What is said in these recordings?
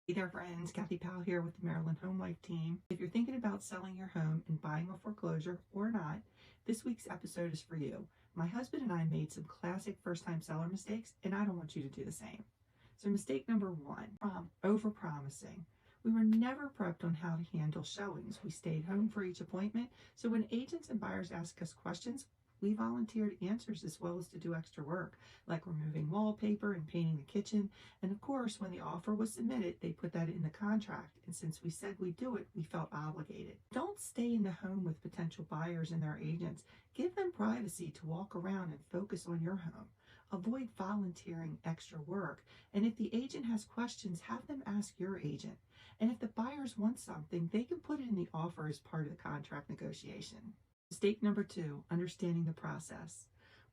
Hey there friends, Kathy Powell here with the Maryland Home Life team. If you're thinking about selling your home and buying a foreclosure or not, this week's episode is for you. My husband and I made some classic first-time seller mistakes, and I don't want you to do the same. So mistake number one, over-promising. We were never prepped on how to handle showings. We stayed home for each appointment, so when agents and buyers ask us questions, we volunteered answers as well as to do extra work, like removing wallpaper and painting the kitchen. And of course, when the offer was submitted, they put that in the contract. And since we said we'd do it, we felt obligated. Don't stay in the home with potential buyers and their agents. Give them privacy to walk around and focus on your home. Avoid volunteering extra work. And if the agent has questions, have them ask your agent. And if the buyers want something, they can put it in the offer as part of the contract negotiation. Mistake number two, understanding the process.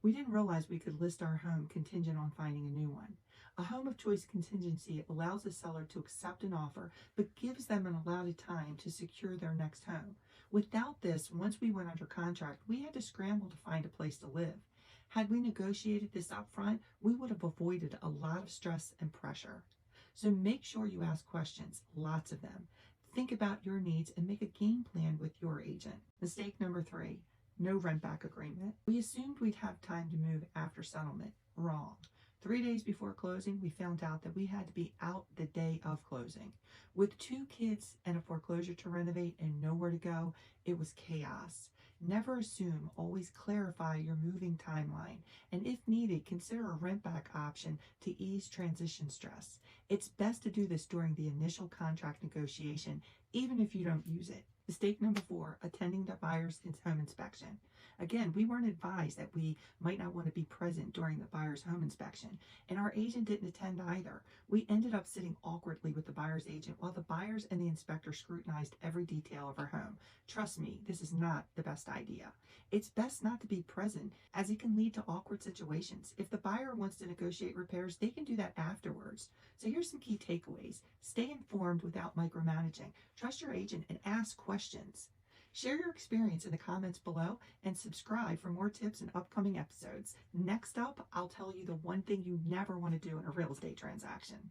We didn't realize we could list our home contingent on finding a new one. A home of choice contingency allows the seller to accept an offer, but gives them an allotted time to secure their next home. Without this, once we went under contract, we had to scramble to find a place to live. Had we negotiated this up front, we would have avoided a lot of stress and pressure. So make sure you ask questions, lots of them. Think about your needs and make a game plan with your agent. Mistake number three, no rent back agreement. We assumed we'd have time to move after settlement. Wrong. 3 days before closing, we found out that we had to be out the day of closing. With 2 kids and a foreclosure to renovate and nowhere to go, it was chaos. Never assume, always clarify your moving timeline, and if needed, consider a rent back option to ease transition stress. It's best to do this during the initial contract negotiation, even if you don't use it. Mistake number four, attending the buyer's home inspection. Again, we weren't advised that we might not want to be present during the buyer's home inspection, and our agent didn't attend either. We ended up sitting awkwardly with the buyer's agent while the buyers and the inspector scrutinized every detail of our home. Trust me, this is not the best idea. It's best not to be present, as it can lead to awkward situations. If the buyer wants to negotiate repairs, they can do that afterwards. So here's some key takeaways. Stay informed without micromanaging. Trust your agent and ask questions. Share your experience in the comments below and subscribe for more tips and upcoming episodes. Next up, I'll tell you the one thing you never want to do in a real estate transaction.